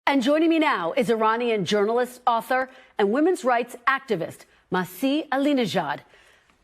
And joining me now is Iranian journalist, author, and women's rights activist, Masih Alinejad.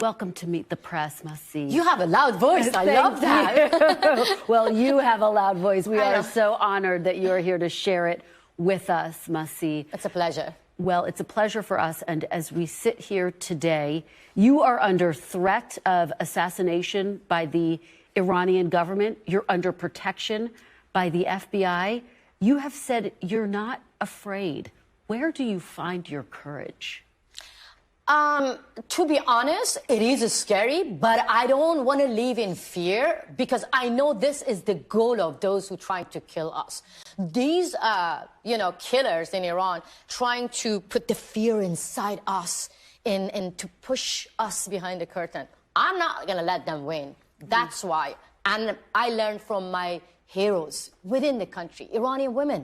Welcome to Meet the Press, Masih. You have a loud voice. I love that. Well, you have a loud voice. We are so honored that you're here to share it with us, Masih. It's a pleasure. Well, it's a pleasure for us. And as we sit here today, you are under threat of assassination by the Iranian government. You're under protection by the FBI. You have said you're not afraid. Where do you find your courage? To be honest, it is scary, but I don't want to live in fear because I know this is the goal of those who try to kill us. These, killers in Iran trying to put the fear inside us and to push us behind the curtain. I'm not going to let them win. That's why. And I learned from my heroes within the country, Iranian women,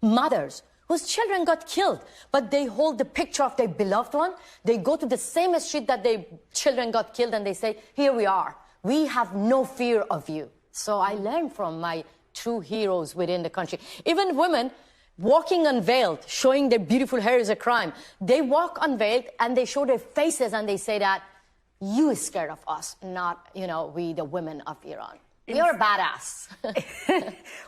mothers, whose children got killed, but they hold the picture of their beloved one. They go to the same street that their children got killed and they say, here we are. We have no fear of you. So I learned from my true heroes within the country. Even women walking unveiled, showing their beautiful hair is a crime. They walk unveiled and they show their faces and they say that you is scared of us, not, we the women of Iran. You're a badass.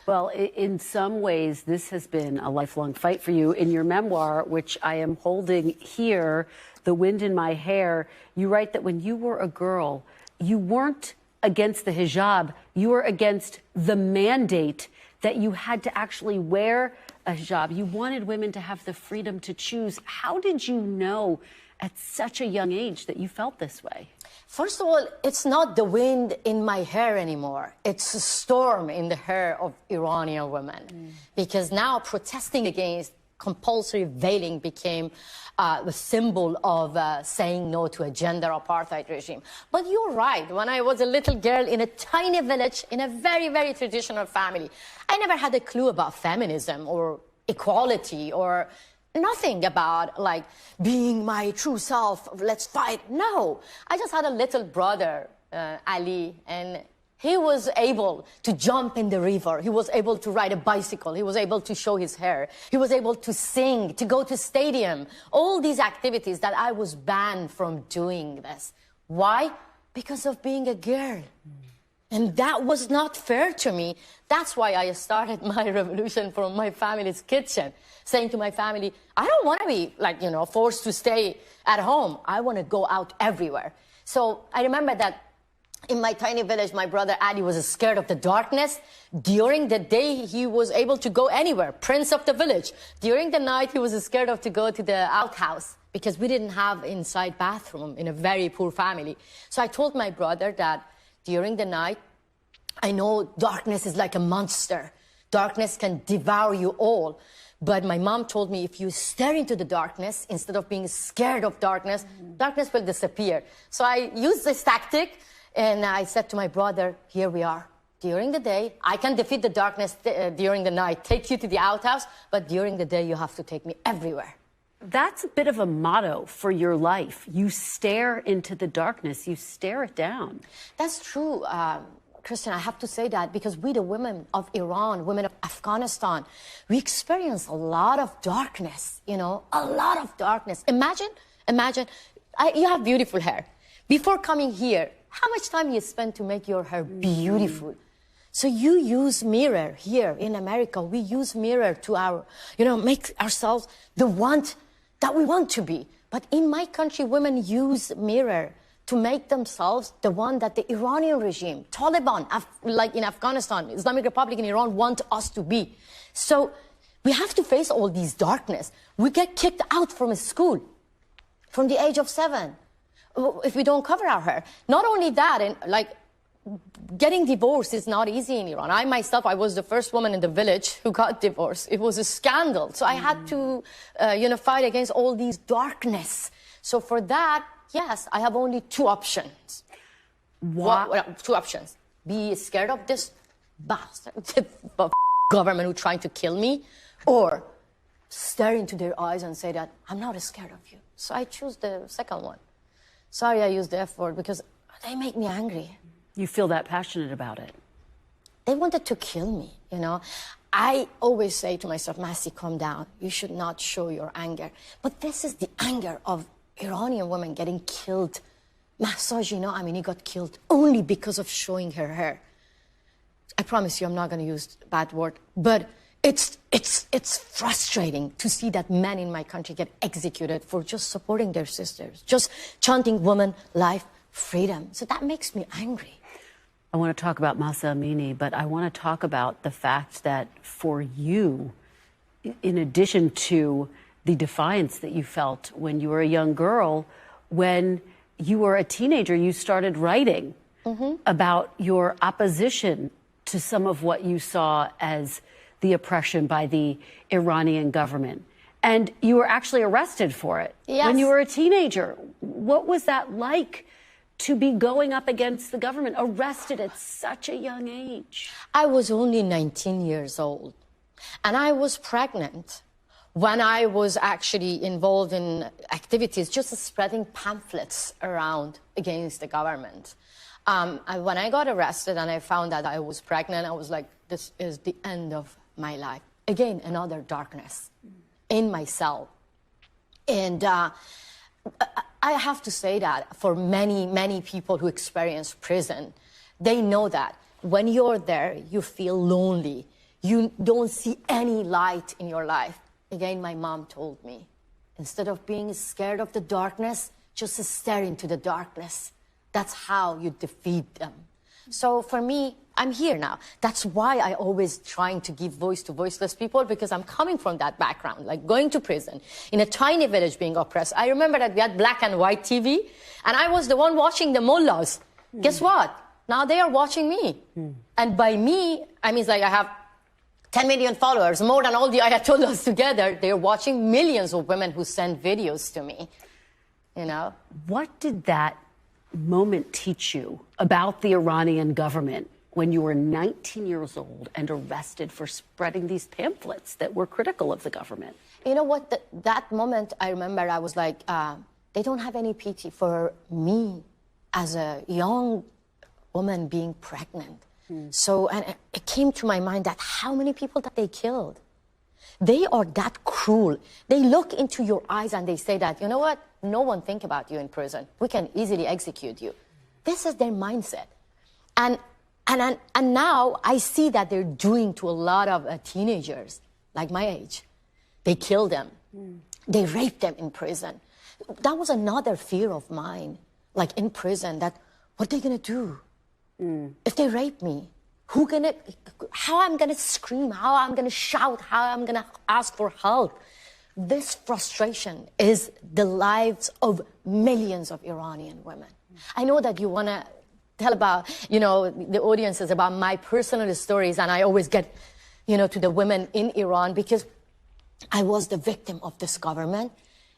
Well, in some ways, this has been a lifelong fight for you. In your memoir, which I am holding here, The Wind in My Hair, you write that when you were a girl, you weren't against the hijab. You were against the mandate that you had to actually wear a hijab. You wanted women to have the freedom to choose. How did you know at such a young age that you felt this way? First of all, it's not the wind in my hair anymore. It's a storm in the hair of Iranian women. Because now protesting against compulsory veiling became the symbol of saying no to a gender apartheid regime. But you're right. When I was a little girl in a tiny village, in a very, very traditional family, I never had a clue about feminism or equality or nothing about like being my true self, let's fight. No, I just had a little brother, Ali, and he was able to jump in the river. He was able to ride a bicycle. He was able to show his hair. He was able to sing, to go to stadium. All these activities that I was banned from doing this. Why? Because of being a girl. And that was not fair to me. That's why I started my revolution from my family's kitchen, saying to my family, I don't want to be forced to stay at home. I want to go out everywhere. So I remember that in my tiny village, my brother Ali was scared of the darkness. During the day, he was able to go anywhere, prince of the village. During the night, he was scared of to go to the outhouse because we didn't have inside bathroom in a very poor family. So I told my brother that during the night, I know darkness is like a monster. Darkness can devour you all. But my mom told me if you stare into the darkness, instead of being scared of darkness, darkness will disappear. So I used this tactic and I said to my brother, here we are. During the day, I can defeat the darkness during the night, take you to the outhouse, but during the day, you have to take me everywhere. That's a bit of a motto for your life. You stare into the darkness, you stare it down. That's true, Christian. I have to say that because we, the women of Iran, women of Afghanistan, we experience a lot of darkness, a lot of darkness. Imagine, you have beautiful hair. Before coming here, how much time you spend to make your hair beautiful? So you use mirror here in America. We use mirror to make ourselves the one that we want to be. But in my country, women use mirror to make themselves the one that the Iranian regime, Taliban, like in Afghanistan, Islamic Republic in Iran, want us to be. So we have to face all these darkness. We get kicked out from a school from the age of 7 if we don't cover our hair. Not only that, and getting divorced is not easy in Iran. I was the first woman in the village who got divorced. It was a scandal. So I had to, fight against all these darkness. So for that, yes, I have only two options. What? Two options. Be scared of this bastard government who's trying to kill me, or stare into their eyes and say that I'm not scared of you. So I choose the second one. Sorry I used the F word because they make me angry. You feel that passionate about it? They wanted to kill me, I always say to myself, Masih, calm down. You should not show your anger. But this is the anger of Iranian women getting killed. Mahsa Amini got killed only because of showing her hair. I promise you I'm not going to use a bad word, but it's frustrating to see that men in my country get executed for just supporting their sisters, just chanting woman, life, freedom. So that makes me angry. I want to talk about Mahsa Amini, but I want to talk about the fact that for you, in addition to the defiance that you felt when you were a young girl, when you were a teenager, you started writing about your opposition to some of what you saw as the oppression by the Iranian government. And you were actually arrested for it when you were a teenager. What was that like to be going up against the government, arrested at such a young age? I was only 19 years old, and I was pregnant when I was actually involved in activities, just spreading pamphlets around against the government. When I got arrested and I found that I was pregnant, I was like, this is the end of my life. Again, another darkness in myself. And I have to say that for many, many people who experience prison, they know that when you're there, you feel lonely. You don't see any light in your life. Again, my mom told me, instead of being scared of the darkness, just stare into the darkness. That's how you defeat them. So for me, I'm here now. That's why I always trying to give voice to voiceless people, because I'm coming from that background, like going to prison, in a tiny village being oppressed. I remember that we had black and white TV, and I was the one watching the mullahs. Guess what? Now they are watching me. And by me, I mean, like I have 10 million followers, more than all the Ayatollahs together. They're watching millions of women who send videos to me, you know? What did that moment teach you about the Iranian government when you were 19 years old and arrested for spreading these pamphlets that were critical of the government? You know what? That moment, I remember I was like, they don't have any pity for me as a young woman being pregnant. So, and it came to my mind that how many people that they killed? They are that cruel. They look into your eyes and they say that, you know what? No one think about you in prison. We can easily execute you. This is their mindset. And now I see that they're doing to a lot of teenagers, like my age. They kill them. They rape them in prison. That was another fear of mine, like in prison, that what are they going to do? If they rape me, how I'm going to scream, how I'm going to shout, how I'm going to ask for help. This frustration is the lives of millions of Iranian women. I know that you want to tell about, you know, the audiences about my personal stories, and I always get, you know, to the women in Iran because I was the victim of this government,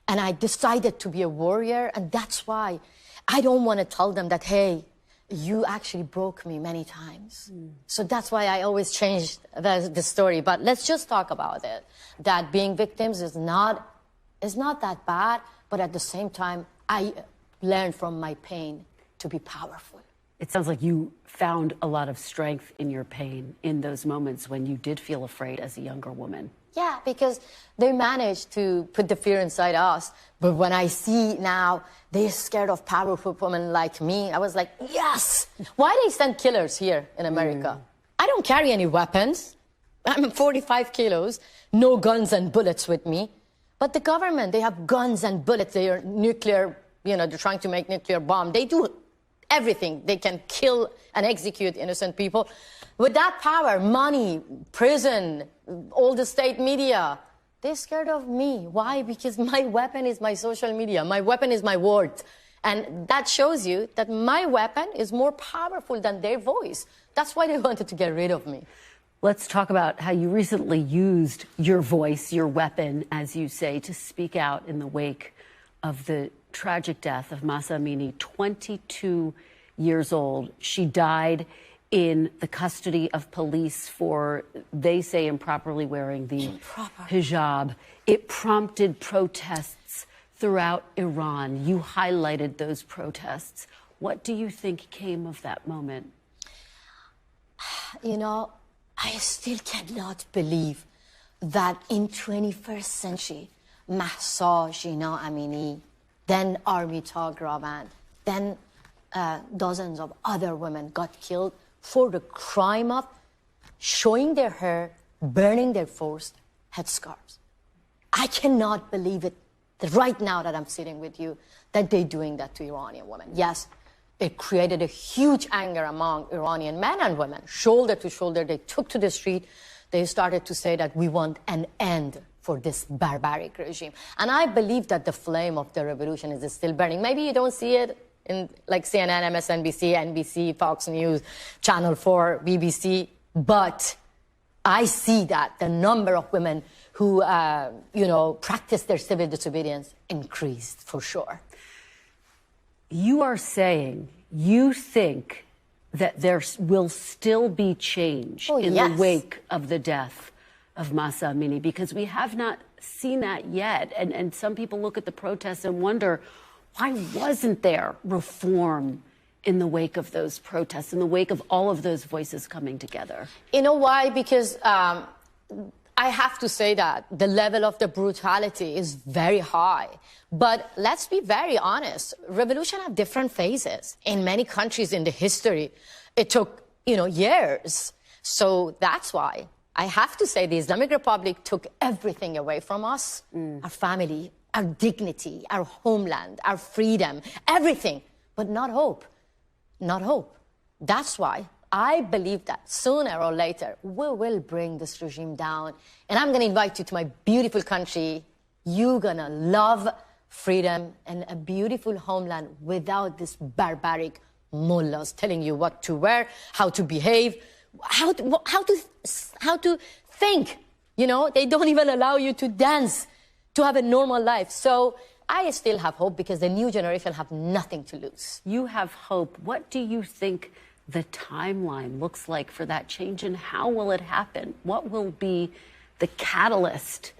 and I decided to be a warrior, and that's why I don't want to tell them that, hey, you actually broke me many times. So that's why I always change the story. But let's just talk about it. That being victims is not that bad, but at the same time, I learned from my pain to be powerful. It sounds like you found a lot of strength in your pain in those moments when you did feel afraid as a younger woman. Yeah, because they managed to put the fear inside us. But when I see now they're scared of powerful women like me, I was like, yes! Why they send killers here in America? I don't carry any weapons. I'm 45 kilos, no guns and bullets with me. But the government, they have guns and bullets. They are nuclear, you know, they're trying to make nuclear bomb. They do everything. They can kill and execute innocent people. With that power, money, prison, all the state media, they're scared of me. Why? Because my weapon is my social media. My weapon is my word. And that shows you that my weapon is more powerful than their voice. That's why they wanted to get rid of me. Let's talk about how you recently used your voice, your weapon, as you say, to speak out in the wake of the tragic death of Mahsa Amini, 22 years old. She died in the custody of police for, they say, improperly wearing the hijab. It prompted protests throughout Iran. You highlighted those protests. What do you think came of that moment? You know, I still cannot believe that in 21st century, Mahsa Amini, then Army Tag Ravan, then dozens of other women got killed for the crime of showing their hair, burning their forced headscarves. I cannot believe it that right now that I'm sitting with you, that they're doing that to Iranian women. Yes, it created a huge anger among Iranian men and women. Shoulder to shoulder, they took to the street. They started to say that we want an end for this barbaric regime. And I believe that the flame of the revolution is still burning. Maybe you don't see it in like CNN, MSNBC, NBC, Fox News, Channel 4, BBC, but I see that the number of women who, practice their civil disobedience increased for sure. You are saying you think that there will still be change in the wake of the death of Mahsa Amini, because we have not seen that yet. And some people look at the protests and wonder, why wasn't there reform in the wake of those protests, in the wake of all of those voices coming together? You know why? Because I have to say that the level of the brutality is very high. But let's be very honest. Revolution have different phases. In many countries in the history, it took, years. So that's why I have to say the Islamic Republic took everything away from us, our family, our dignity, our homeland, our freedom, everything, but not hope. Not hope. That's why I believe that sooner or later we will bring this regime down. And I'm going to invite you to my beautiful country. You're going to love freedom and a beautiful homeland without this barbaric mullahs telling you what to wear, how to behave, how to think. They don't even allow you to dance, to have a normal life. So I still have hope because the new generation have nothing to lose. You have hope. What do you think the timeline looks like for that change, and how will it happen? What will be the catalyst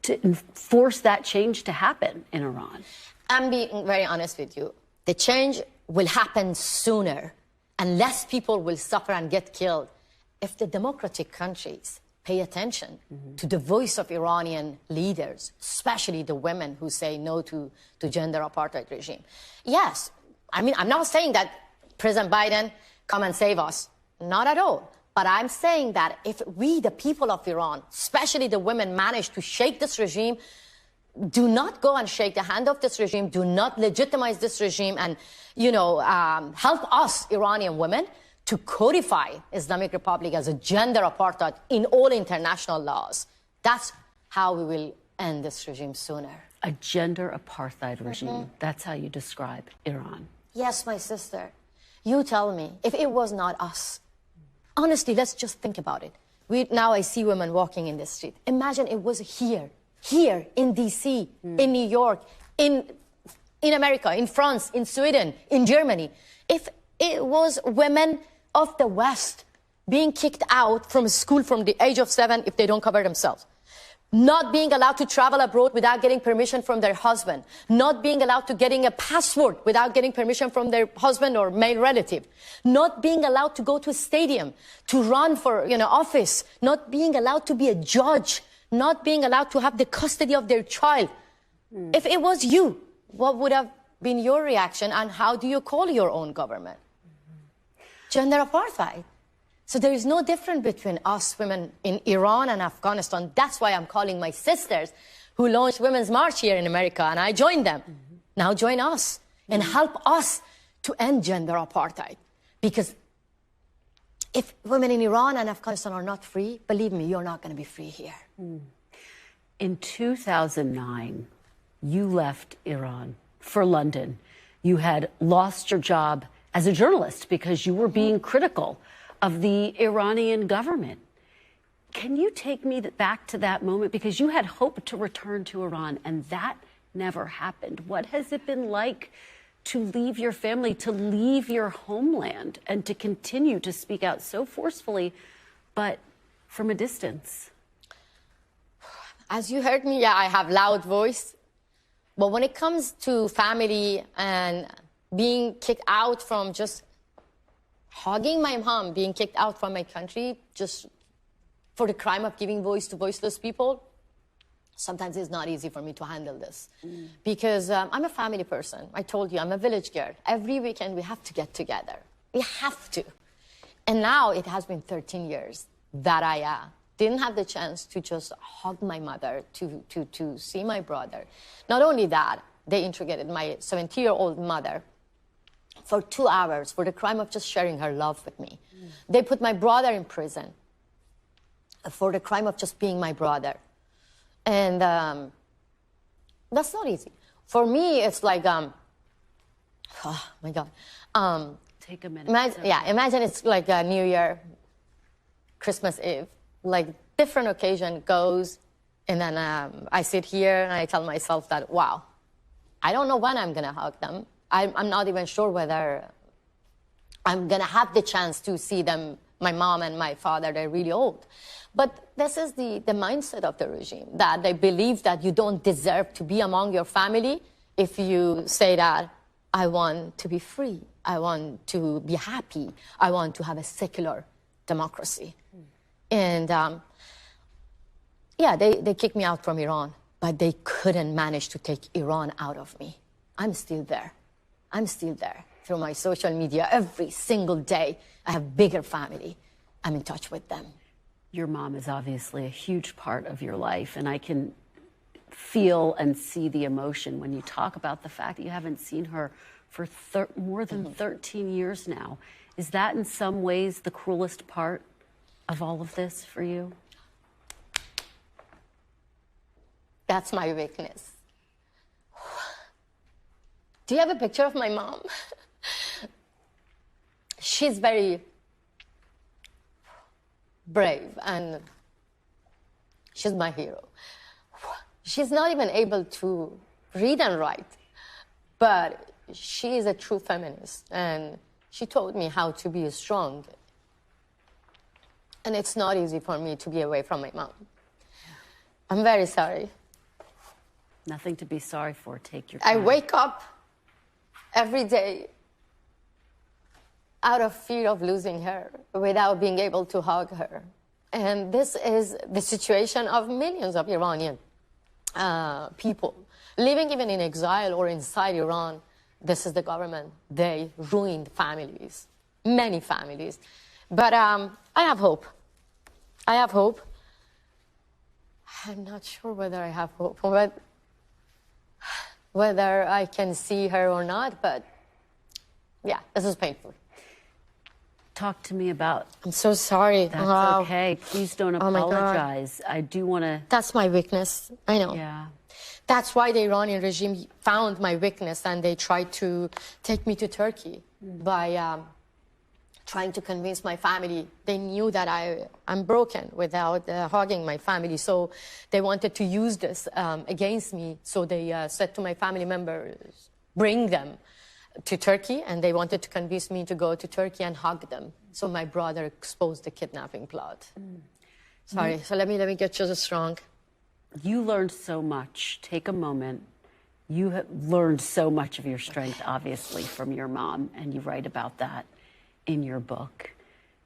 to force that change to happen in Iran? I'm being very honest with you. The change will happen sooner and less people will suffer and get killed if the democratic countries pay attention to the voice of Iranian leaders, especially the women who say no to gender apartheid regime. Yes, I'm not saying that President Biden come and save us. Not at all. But I'm saying that if we, the people of Iran, especially the women, manage to shake this regime, do not go and shake the hand of this regime, do not legitimize this regime and, help us, Iranian women, to codify Islamic Republic as a gender apartheid in all international laws. That's how we will end this regime sooner. A gender apartheid regime. That's how you describe Iran. Yes, my sister. You tell me, if it was not us, honestly, let's just think about it. Now I see women walking in the street. Imagine it was here in DC, in New York, in America, in France, in Sweden, in Germany. If it was women of the West being kicked out from school from the age of 7 if they don't cover themselves, not being allowed to travel abroad without getting permission from their husband, not being allowed to getting a passport without getting permission from their husband or male relative, not being allowed to go to a stadium, to run for office, not being allowed to be a judge, not being allowed to have the custody of their child. If it was you, what would have been your reaction, and how do you call your own government? Gender apartheid. So there is no difference between us women in Iran and Afghanistan. That's why I'm calling my sisters who launched Women's March here in America, and I joined them. Now join us and help us to end gender apartheid. Because if women in Iran and Afghanistan are not free, believe me, you're not going to be free here. In 2009, you left Iran for London. You had lost your job as a journalist because you were being critical of the Iranian government. Can you take me back to that moment? Because you had hoped to return to Iran, and that never happened. What has it been like to leave your family, to leave your homeland, and to continue to speak out so forcefully, but from a distance? As you heard me, I have loud voice. But when it comes to family and being kicked out from just hugging my mom, being kicked out from my country, just for the crime of giving voice to voiceless people, sometimes it's not easy for me to handle this. Because I'm a family person. I told you, I'm a village girl. Every weekend we have to get together. We have to. And now it has been 13 years that I didn't have the chance to just hug my mother, to see my brother. Not only that, they interrogated my 70-year-old mother for 2 hours for the crime of just sharing her love with me. They put my brother in prison for the crime of just being my brother. And that's not easy. For me, it's like, oh my God. Take a minute. Imagine it's like a New Year, Christmas Eve, like different occasion goes, and then I sit here and I tell myself that, wow, I don't know when I'm gonna hug them. I'm not even sure whether I'm gonna have the chance to see them, my mom and my father, they're really old. But this is the mindset of the regime, that they believe that you don't deserve to be among your family if you say that, I want to be free, I want to be happy, I want to have a secular democracy. And yeah, they kicked me out from Iran, but they couldn't manage to take Iran out of me. I'm still there. I'm still there. Through my social media, every single day, I have bigger family. I'm in touch with them. Your mom is obviously a huge part of your life, and I can feel and see the emotion when you talk about the fact that you haven't seen her for more than 13 years now. Is that in some ways the cruelest part of all of this for you? That's my weakness. Do you have a picture of my mom? She's very brave and she's my hero. She's not even able to read and write, but she is a true feminist, and she taught me how to be strong. And it's not easy for me to be away from my mom. I'm very sorry. Nothing to be sorry for. Take your time. I wake up every day out of fear of losing her without being able to hug her. And this is the situation of millions of Iranian people living even in exile or inside Iran. This is the government. They ruined families, many families. But I have hope. I have hope. I'm not sure whether I have hope, but whether I can see her or not, but yeah, this is painful. Talk to me about... I'm so sorry. That's okay. Please don't apologize. I do want to... That's my weakness. I know. Yeah. That's why the Iranian regime found my weakness, and they tried to take me to Turkey by trying to convince my family. They knew that I'm broken without hugging my family, so they wanted to use this against me. So they said to my family members, bring them to Turkey, and they wanted to convince me to go to Turkey and hug them. So my brother exposed the kidnapping plot. Sorry, so let me get you strong. You learned so much. Take a moment. You have learned so much of your strength, obviously, from your mom, and you write about that in your book.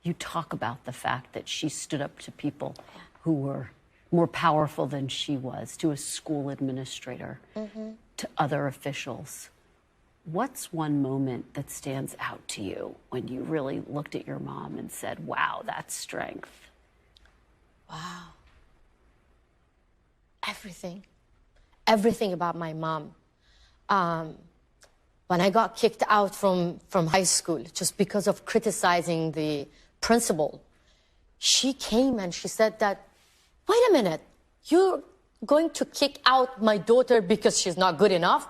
You talk about the fact that she stood up to people who were more powerful than she was, to a school administrator, to other officials. What's one moment that stands out to you when you really looked at your mom and said, wow, that's strength? Wow. Everything about my mom. When I got kicked out from high school just because of criticizing the principal, she came and she said that, wait a minute, you're going to kick out my daughter because she's not good enough?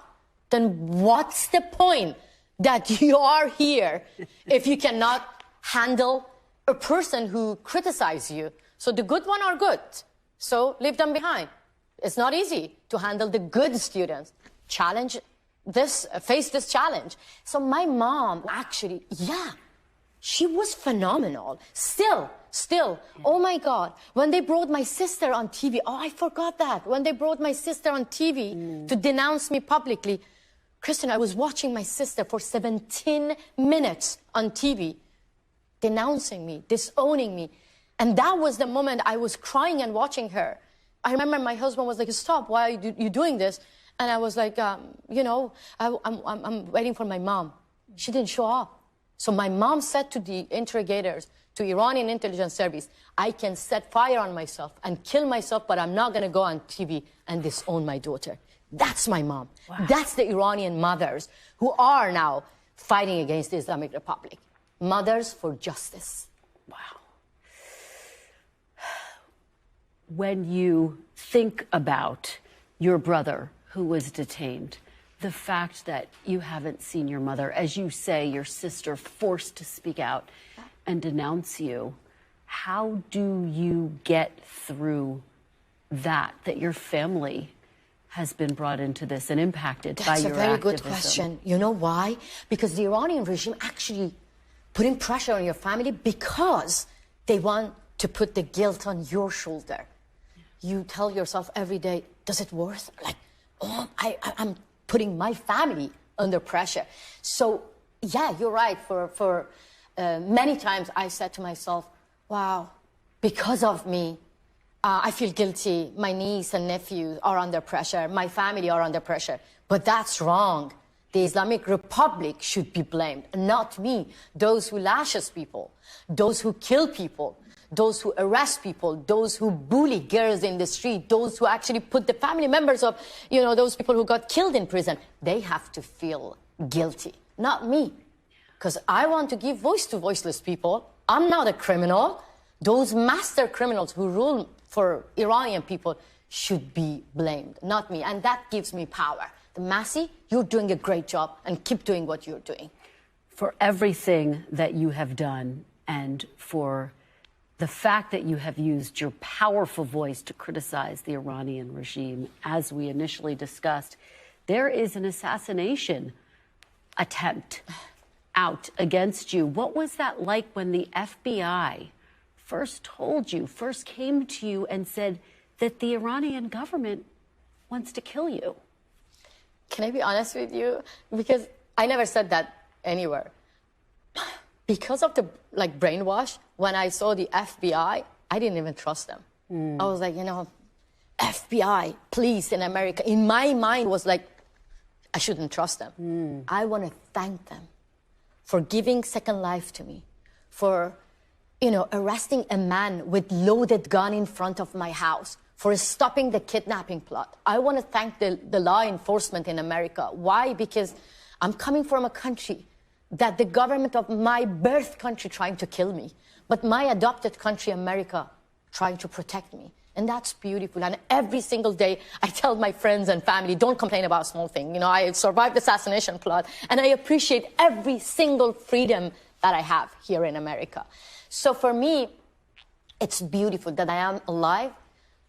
Then what's the point that you are here if you cannot handle a person who criticizes you? So the good ones are good, so leave them behind. It's not easy to handle the good students. Face this challenge. So my mom actually, she was phenomenal. Still, oh my God. When they brought my sister on TV, I forgot that. When they brought my sister on TV to denounce me publicly, Kristen, I was watching my sister for 17 minutes on TV, denouncing me, disowning me. And that was the moment I was crying and watching her. I remember my husband was like, stop, why are you doing this? And I was like, you know, I'm waiting for my mom. She didn't show up. So my mom said to the interrogators, to Iranian intelligence service, I can set fire on myself and kill myself, but I'm not going to go on TV and disown my daughter. That's my mom. Wow. That's the Iranian mothers who are now fighting against the Islamic Republic. Mothers for justice. Wow. When you think about your brother who was detained, the fact that you haven't seen your mother, as you say, your sister forced to speak out and denounce you, how do you get through that your family has been brought into this and impacted by your activism? That's a very good question. You know why? Because the Iranian regime actually putting pressure on your family because they want to put the guilt on your shoulder. You tell yourself every day, does it worth? Like, oh, I'm putting my family under pressure. So, yeah, you're right. For many times I said to myself, wow, because of me, I feel guilty. My niece and nephews are under pressure. My family are under pressure. But that's wrong. The Islamic Republic should be blamed, not me. Those who lashes people, those who kill people, those who arrest people, those who bully girls in the street, those who actually put the family members of, you know, those people who got killed in prison, they have to feel guilty, not me. Because I want to give voice to voiceless people. I'm not a criminal. Those master criminals who rule for Iranian people should be blamed, not me. And that gives me power. The Masih, you're doing a great job and keep doing what you're doing. For everything that you have done and for the fact that you have used your powerful voice to criticize the Iranian regime, as we initially discussed, there is an assassination attempt out against you. What was that like when the FBI first came to you and said that the Iranian government wants to kill you? Can I be honest with you? Because I never said that anywhere. Because of the brainwash, when I saw the FBI, I didn't even trust them. I was like, you know, FBI, police in America, in my mind was like, I shouldn't trust them. I want to thank them for giving second life to me, for, you know, arresting a man with loaded gun in front of my house, for stopping the kidnapping plot. I want to thank the law enforcement in America. Why? Because I'm coming from a country that the government of my birth country trying to kill me, but my adopted country, America, trying to protect me. And that's beautiful. And every single day, I tell my friends and family, don't complain about a small thing. You know, I survived the assassination plot, and I appreciate every single freedom that I have here in America. So for me, it's beautiful that I am alive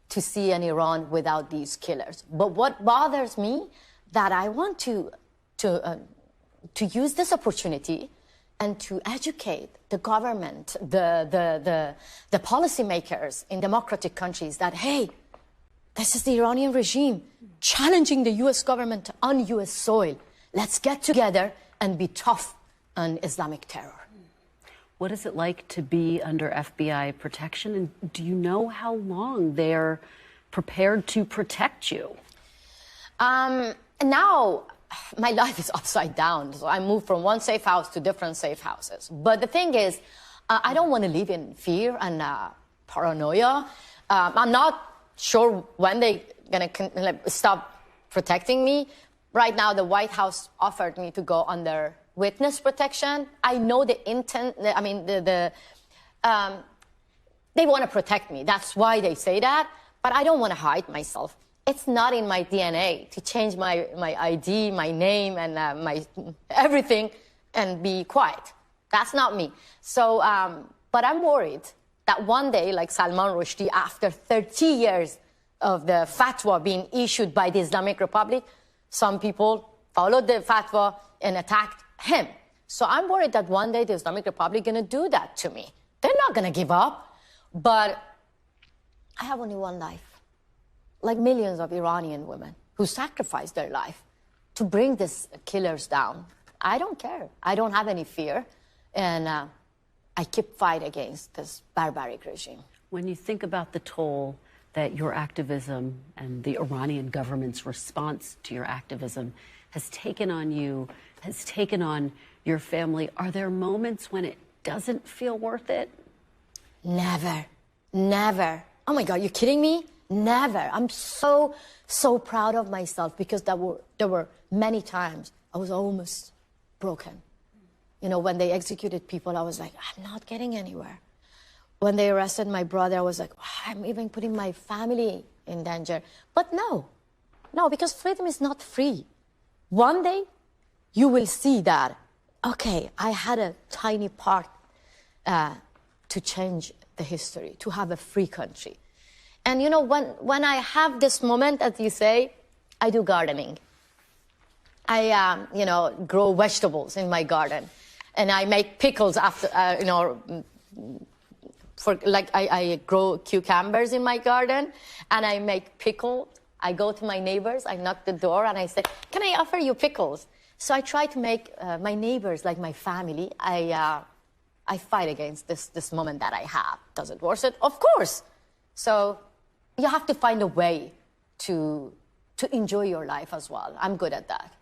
to see an Iran without these killers. But what bothers me, that I want to use this opportunity and to educate the government, the policymakers in democratic countries that, hey, this is the Iranian regime challenging the U.S. government on U.S. soil. Let's get together and be tough on Islamic terror. What is it like to be under FBI protection? And do you know how long they're prepared to protect you? Now, my life is upside down. So I moved from one safe house to different safe houses. But the thing is, I don't want to live in fear and paranoia. I'm not sure when they're going to stop protecting me. Right now, the White House offered me to go under witness protection. I know the intent, I mean, they want to protect me. That's why they say that. But I don't want to hide myself. It's not in my DNA to change my ID, my name, and my everything and be quiet. That's not me. So, but I'm worried that one day, like Salman Rushdie, after 30 years of the fatwa being issued by the Islamic Republic, some people followed the fatwa and attacked him. So I'm worried that one day the Islamic Republic is going to do that to me. They're not going to give up. But I have only one life. Like millions of Iranian women who sacrificed their life to bring these killers down. I don't care. I don't have any fear. And I keep fighting against this barbaric regime. When you think about the toll that your activism and the Iranian government's response to your activism has taken on you, has taken on your family, are there moments when it doesn't feel worth it? Never, never. Oh my God, you're kidding me? Never. I'm so proud of myself because there were many times I was almost broken. You know, when they executed people, I was like, I'm not getting anywhere. When they arrested my brother, I was like, I'm even putting my family in danger. But no, because freedom is not free. One day, you will see that, okay, I had a tiny part to change the history, to have a free country. And you know, when I have this moment, as you say, I do gardening. I, grow vegetables in my garden. And I make pickles after, I grow cucumbers in my garden, and I make pickle. I go to my neighbors, I knock the door, and I say, can I offer you pickles? So I try to make my neighbors like my family. I fight against this moment that I have. Does it worth it? Of course. So you have to find a way to enjoy your life as well. I'm good at that.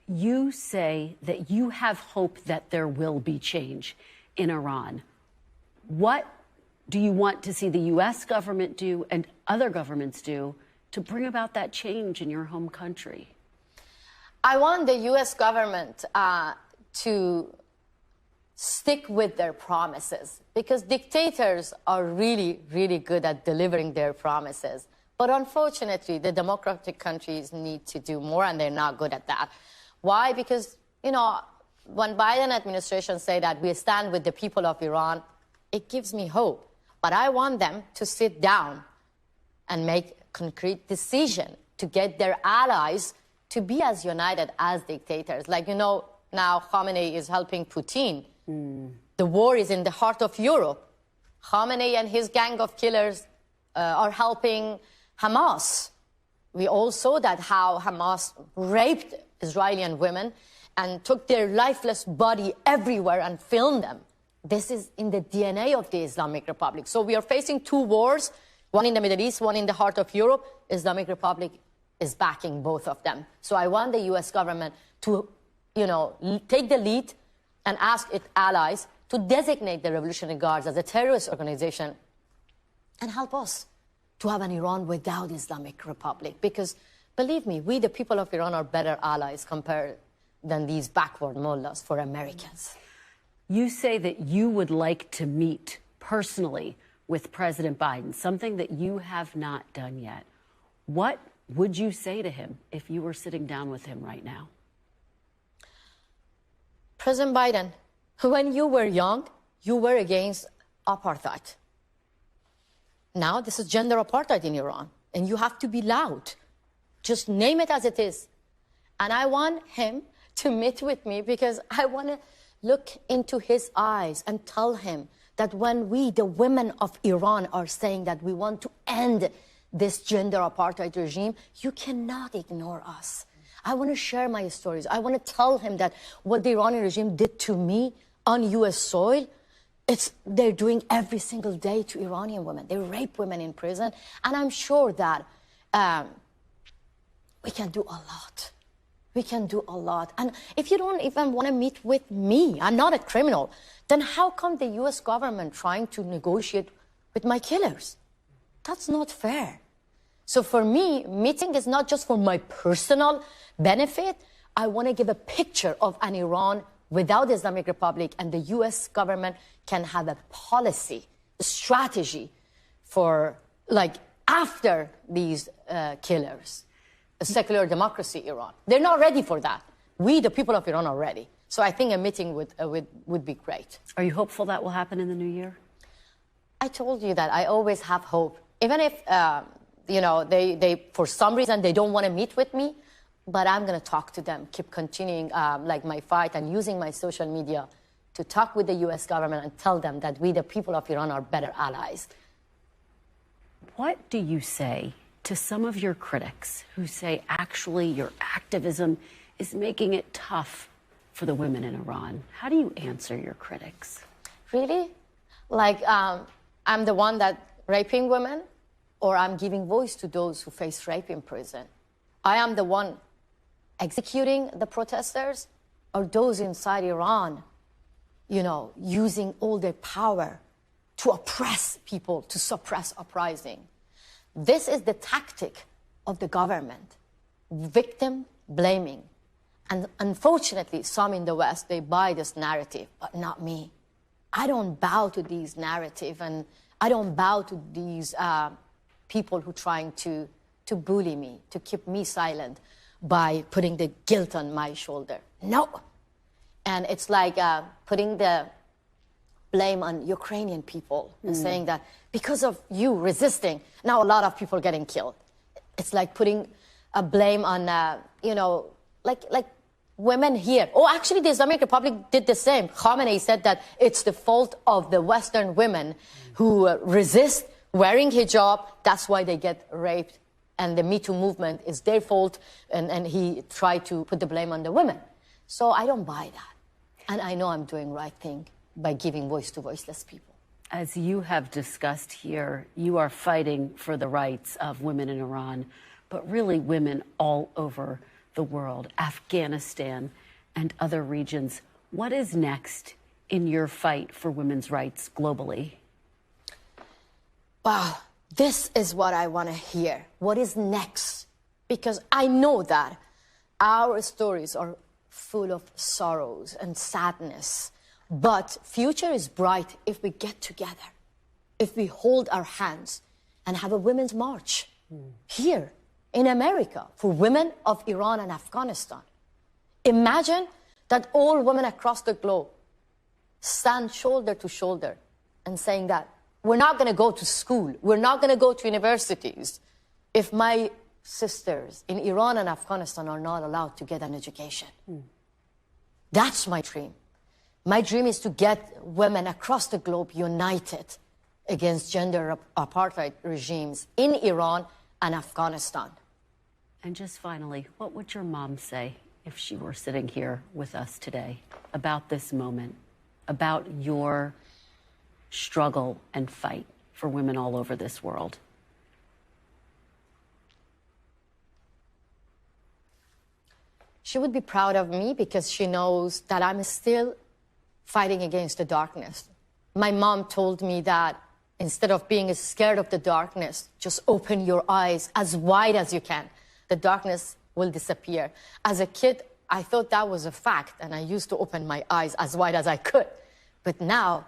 You say that you have hope that there will be change in Iran. What do you want to see the U.S. government do and other governments do to bring about that change in your home country? I want the U.S. government to stick with their promises, because dictators are really, really good at delivering their promises. But unfortunately, the democratic countries need to do more, and they're not good at that. Why? Because, when Biden administration say that we stand with the people of Iran, it gives me hope. But I want them to sit down and make concrete decision to get their allies to be as united as dictators. Like, now Khamenei is helping Putin. The war is in the heart of Europe. Khamenei and his gang of killers are helping Hamas. We all saw that how Hamas raped Israeli women and took their lifeless body everywhere and filmed them. This is in the DNA of the Islamic Republic. So we are facing two wars, one in the Middle East, one in the heart of Europe. Islamic Republic is backing both of them. So I want the U.S. government to, take the lead and ask its allies to designate the Revolutionary Guards as a terrorist organization and help us to have an Iran without Islamic Republic. Because, believe me, we, the people of Iran, are better allies compared than these backward mullahs for Americans. You say that you would like to meet personally with President Biden, something that you have not done yet. What would you say to him if you were sitting down with him right now? President Biden, when you were young, you were against apartheid. Now this is gender apartheid in Iran, and you have to be loud. Just name it as it is. And I want him to meet with me because I want to look into his eyes and tell him that when we, the women of Iran, are saying that we want to end this gender apartheid regime, you cannot ignore us. I want to share my stories. I want to tell him that what the Iranian regime did to me on U.S. soil, they're doing every single day to Iranian women. They rape women in prison. And I'm sure that we can do a lot. We can do a lot. And if you don't even want to meet with me, I'm not a criminal, then how come the U.S. government trying to negotiate with my killers? That's not fair. So for me, meeting is not just for my personal benefit. I want to give a picture of an Iran without the Islamic Republic, and the U.S. government can have a policy, a strategy for, after these killers. A secular democracy, Iran. They're not ready for that. We, the people of Iran, are ready. So I think a meeting would be great. Are you hopeful that will happen in the new year? I told you that I always have hope. Even if, they for some reason, they don't want to meet with me, but I'm going to talk to them, keep continuing my fight and using my social media to talk with the U.S. government and tell them that we, the people of Iran, are better allies. What do you say to some of your critics who say, actually, your activism is making it tough for the women in Iran? How do you answer your critics? Really? Like, I'm the one that raping women, or I'm giving voice to those who face rape in prison. I am the one executing the protesters, or those inside Iran, using all their power to oppress people, to suppress uprising. This is the tactic of the government, victim blaming. And unfortunately, some in the West, they buy this narrative, but not me. I don't bow to these narrative, and I don't bow to these people who are trying to bully me, to keep me silent by putting the guilt on my shoulder. No. And it's like putting the blame on Ukrainian people and saying that because of you resisting, now a lot of people are getting killed. It's like putting a blame on, like women here. Oh, actually, the Islamic Republic did the same. Khamenei said that it's the fault of the Western women who resist wearing hijab. That's why they get raped. And the Me Too movement is their fault. And he tried to put the blame on the women. So I don't buy that. And I know I'm doing the right thing by giving voice to voiceless people. As you have discussed here, you are fighting for the rights of women in Iran, but really women all over the world, Afghanistan and other regions. What is next in your fight for women's rights globally? Wow, this is what I want to hear. What is next? Because I know that our stories are full of sorrows and sadness, but future is bright if we get together, if we hold our hands and have a women's march here in America for women of Iran and Afghanistan. Imagine that all women across the globe stand shoulder to shoulder and saying that we're not going to go to school, we're not going to go to universities if my sisters in Iran and Afghanistan are not allowed to get an education. That's my dream. My dream is to get women across the globe united against gender apartheid regimes in Iran and Afghanistan. And just finally, what would your mom say if she were sitting here with us today about this moment, about your struggle and fight for women all over this world? She would be proud of me because she knows that I'm still fighting against the darkness. My mom told me that instead of being scared of the darkness, just open your eyes as wide as you can. The darkness will disappear. As a kid, I thought that was a fact, and I used to open my eyes as wide as I could. But now,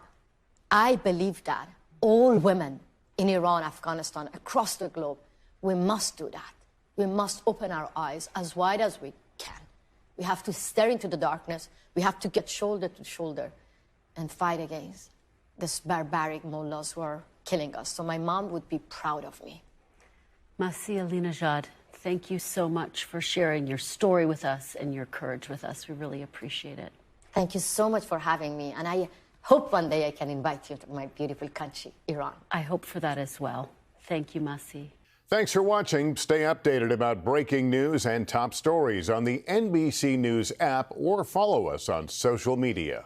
I believe that all women in Iran, Afghanistan, across the globe, we must do that. We must open our eyes as wide as we can. We have to stare into the darkness. We have to get shoulder to shoulder and fight against this barbaric mullahs who are killing us. So my mom would be proud of me. Masih Alinejad, thank you so much for sharing your story with us and your courage with us. We really appreciate it. Thank you so much for having me. And I hope one day I can invite you to my beautiful country, Iran. I hope for that as well. Thank you, Masih. Thanks for watching. Stay updated about breaking news and top stories on the NBC News app or follow us on social media.